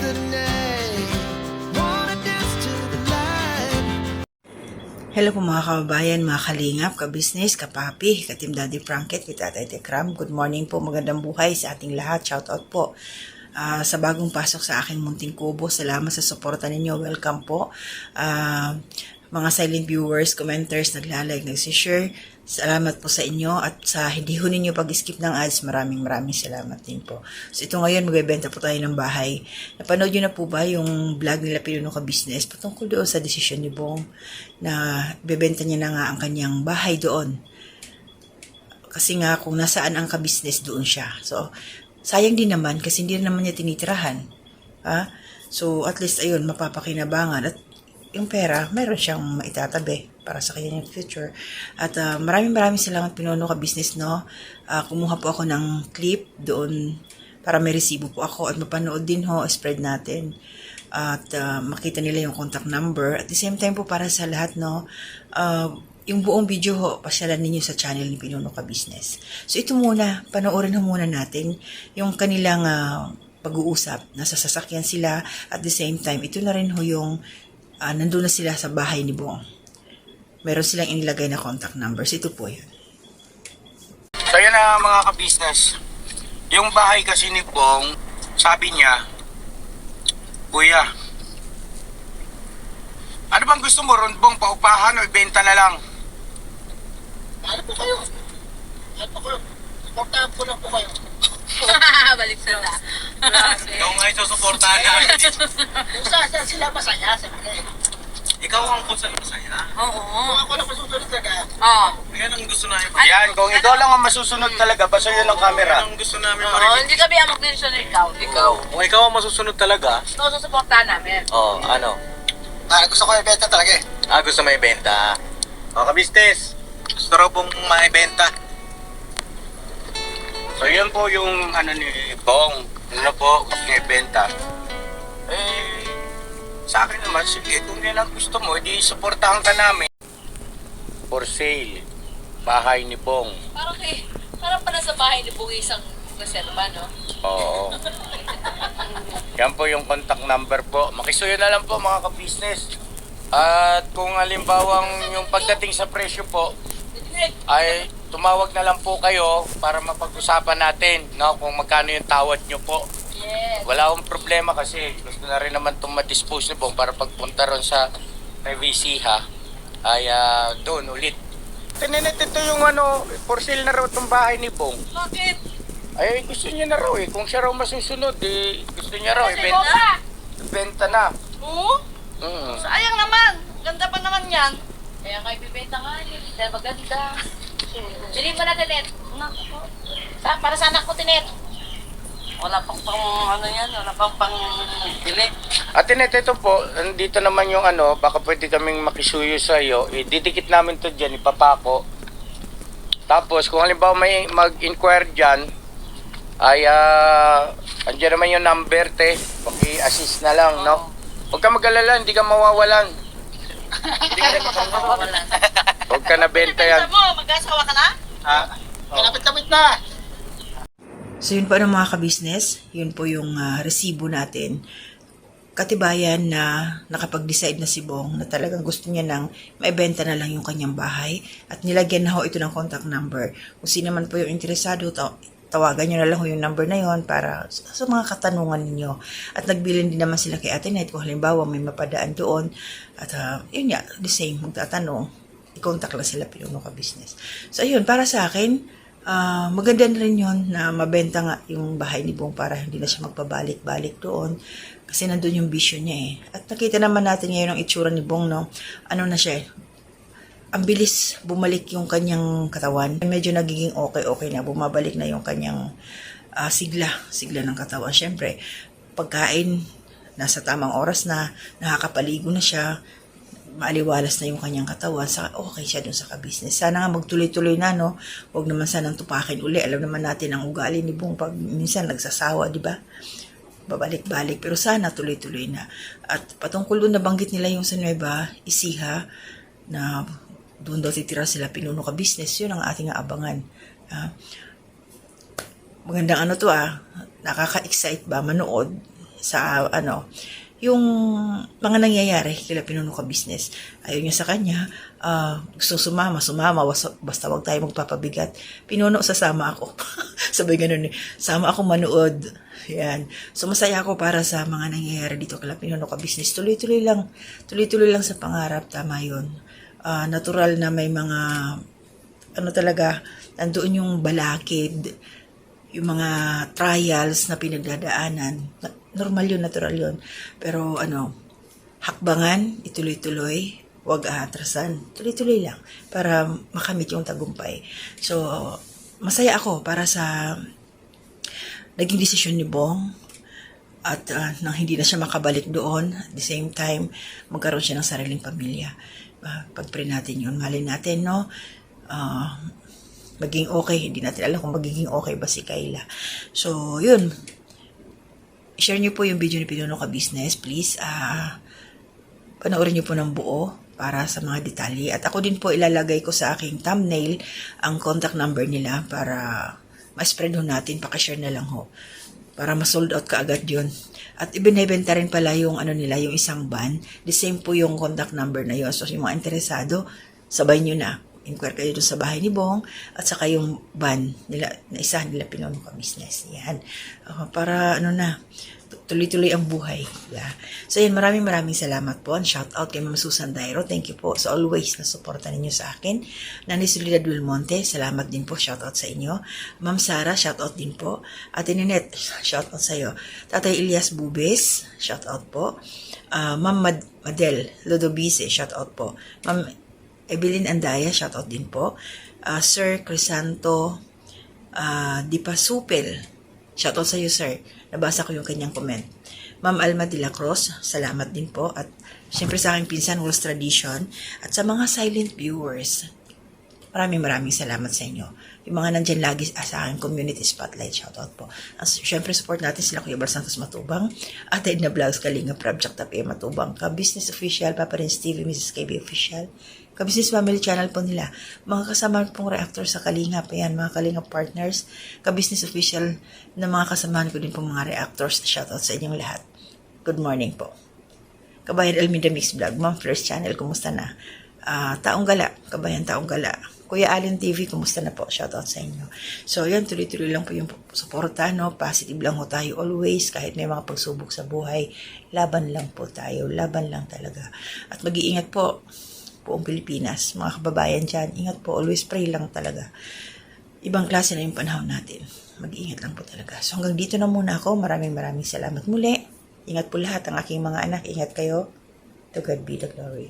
the night. Wanna dance to the light. Hello po mga kababayan, mga kalingap, ka-business, ka-papi, ka-team Daddy Franket, kita Tatay Tekram. Good morning po, magandang buhay sa ating lahat. Shout out po. Sa bagong pasok sa aking munting kubo, salamat sa suporta ninyo. Welcome po. Mga silent viewers, commenters, naglalag, nagsishare. Salamat po sa inyo at sa hindi ho ninyo pag-skip ng ads, maraming salamat din po. So ito ngayon, magbebenta po tayo ng bahay. Napanood nyo na po ba yung vlog nila Pinuno Ka Business patungkol doon sa desisyon ni Bong na bebenta niya na nga ang kanyang bahay doon? Kasi nga kung nasaan ang ka-business, doon siya. So sayang din naman kasi hindi naman niya tinitirahan. So at least ayun, mapapakinabangan at yung pera, meron siyang maitatabi para sa kanyang future. At maraming salamat Pinuno Ka Business, no? Kumuha po ako ng clip doon para may resibo po ako at mapanood din ho, spread natin. At makita nila yung contact number. At the same time po para sa lahat, no? Yung buong video ho, pasyalan ninyo sa channel ni Pinuno Ka Business. So ito muna, panoorin ho muna natin yung kanilang pag-uusap. Nasa sasakyan sila at the same time, ito na rin ho yung nandun na sila sa bahay ni Bong. Meron silang inilagay na contact numbers. Ito po yun. So yan na mga ka-business. Yung bahay kasi ni Bong, sabi niya, Kuya, ano bang gusto mo ron Bong? Paupahan o ibenta na lang? Ano po kayo? Ano po kayo? Supportahan ko lang po kayo. Balik sila. Ikaw nga isusuportahan namin. Kung saan sila masaya, sabi. Ikaw ang kung saan masaya. Oo. Kung ako lang masusunod talaga. Oo. Yan ang gusto namin. Yan, kung ikaw lang ang masusunod talaga, basta yun ang camera. Yan ang gusto namin Oo, hindi kami ang mag-decision ikaw. Ikaw. Kung ikaw ang masusunod talaga, Ito susuportahan namin. ano? Gusto ko ibenta talaga eh. Gusto may benta. O, ka-business. Gusto raw pong maibenta. So, yun po yung ano ni Bong. Ano po, may benta. Sa akin naman, sige, kung yan ang gusto mo, edi supportahan ka namin. For sale, bahay ni Bong. Parang pa nasa bahay ni Bungi isang reserva, no? Oo. Yan po yung contact number po. Makisuyo na lang po mga ka-business. At kung halimbawang yung pagdating sa presyo po, ay tumawag na lang po kayo para mapag-usapan natin, no, kung magkano yung tawad nyo po. Yes. Wala akong problema kasi gusto na rin naman itong ma-dispose ni Bong para pagpunta ron sa PVC ay doon ulit. Tininet ito yung for sale na raw itong bahay ni Bong. Bakit? Ay gusto niya na raw kung siya raw masusunod gusto niya raw ibenta na. Oo? Sayang naman. Ganda pa naman yan. Kaya nga ibibenta nga yun. Dahil maganda. Bilhin mo na, Tinet. Para sa anak ko, Tinet. Wala pang wala pang bili. At ito po, dito naman yung baka pwede kaming makisuyo sa iyo. Didikit namin to dyan, ipapako. Tapos kung halimbawa may mag-inquire dyan, ay andyan naman yung number, paki-assist na lang, no? Huwag ka mag-alala, hindi ka mawawalan. Huwag ka na benta yan. Mag-asawa ka na? Kalapit-lapit na. So yun po ng mga ka-business, yun po yung resibo natin. Katibayan na nakapag-decide na si Bong na talagang gusto niya nang maibenta na lang yung kanyang bahay at nilagyan na ho ito ng contact number. Kung sino man po yung interesado, tawagan nyo na lang ho yung number na yon para sa mga katanungan ninyo. At nagbilin din naman sila kay Ate Net kung halimbawa may mapadaan doon. At yun nga, the same, magtatanong, i-contact lang sila Pinuno Ka Business. So ayun, para sa akin, maganda na rin yun na mabenta nga yung bahay ni Bong para hindi na siya magpabalik-balik doon. Kasi nandun yung vision niya eh. At nakita naman natin ngayon ang itsura ni Bong, no? Ano na siya eh. Ang bilis bumalik yung kanyang katawan. Medyo nagiging okay na. Bumabalik na yung kanyang sigla ng katawan. Siyempre, pagkain, nasa tamang oras na, nakakapaligo na siya, maaliwalas na yung kanyang katawan, okay siya dun sa ka-business. Sana nga magtuloy-tuloy na, no? Huwag naman sanang tupakin uli. Alam naman natin ang ugali ni Bong pag minsan nagsasawa, di ba? Babalik-balik. Pero sana tuloy-tuloy na. At patungkol doon nabanggit nila yung sa Nueva Ecija na doon daw titira sila Pinuno Ka Business. Yun ang ating aabangan. Magandang nakaka-excite ba manood sa yung mga nangyayari kila Pinuno Ka Business. Ayaw niya sa kanya, gusto sumama, basta wag tayo magpapabigat. Pinuno, sasama ako. Sabay ganun sama ako manood. Yan. So masaya ako para sa mga nangyayari dito kila Pinuno Ka Business. Tuloy-tuloy lang sa pangarap, tama yun. Natural na may mga talaga, nandoon yung balakid, yung mga trials na pinagdadaanan. Normal yun, natural yun. Pero hakbangan, ituloy-tuloy, huwag aatrasan. Tuloy-tuloy lang para makamit yung tagumpay. So, masaya ako para sa naging desisyon ni Bong at nang hindi na siya makabalik doon, at the same time, magkaroon siya ng sariling pamilya. Pag-pray natin yun, malay natin, no? Maging okay, hindi natin alam kung magiging okay ba si Kayla. So, yun. Share niyo po yung video ni Pinuno Ka Business, please. Panoorin niyo po ng buo para sa mga detalye. At ako din po ilalagay ko sa aking thumbnail ang contact number nila para ma-spread ho natin. Pakishare na lang ho. Para ma-sold out kaagad yun. At ibinebenta rin pala yung nila, yung isang van. The same po yung contact number na yun. So, yung mga interesado, sabay nyo na. Inquire kayo doon sa bahay ni Bong at saka yung van nila, na isa nila Pinuno Ka Business. Yan. Para tuloy-tuloy ang buhay. Yeah. So yan, maraming salamat po. Shout out kay Ma'am Susan Dairo. Thank you po sa always na suporta ninyo sa akin. Nanay Soledad Wilmonte, salamat din po. Shout out sa inyo. Ma'am Sara, shout out din po. Ate Ninette, shout out sa iyo. Tatay Elias Bubes, shout out po. Ma'am Madel Lodobice, shout out po. Ma'am Evelyn Andaya, shoutout din po. Sir Crisanto Dipasupel, shoutout sa iyo, sir. Nabasa ko yung kanyang comment. Ma'am Alma de la Cruz, salamat din po. At syempre sa aking pinsan, Wolves Tradition. At sa mga silent viewers, maraming salamat sa inyo. Yung mga nandyan lagi sa aking community spotlight, shoutout po. Syempre support natin sila Kuya Bal Santos Matubang, Ate Edna Vlogs, Kalinga Project Tapia Matubang, Ka-Business Official, Papa Renz TV, Mrs. KB Official, Ka-Business Family Channel po nila. Mga kasama pong reactor sa Kalinga, ayan, mga Kalinga partners, Ka-Business Official na mga kasamahan ko din po mga reactors. Shoutout sa inyong lahat. Good morning po. Kabayan Elminda Mix Vlog, Ma'am First Channel, kumusta na? Taong Gala, Kabayan Taong Gala. Kuya Allen TV, kumusta na po? Shoutout sa inyo. So, yan, tuloy-tuloy lang po yung suporta, no? Positive lang po tayo always, kahit may mga pagsubok sa buhay. Laban lang po tayo. Laban lang talaga. At mag-iingat po, buong Pilipinas. Mga kababayan dyan, ingat po. Always pray lang talaga. Ibang klase na yung panahon natin. Mag-iingat lang po talaga. So, hanggang dito na muna ako. Maraming salamat muli. Ingat po lahat ang aking mga anak. Ingat kayo. To God be the glory.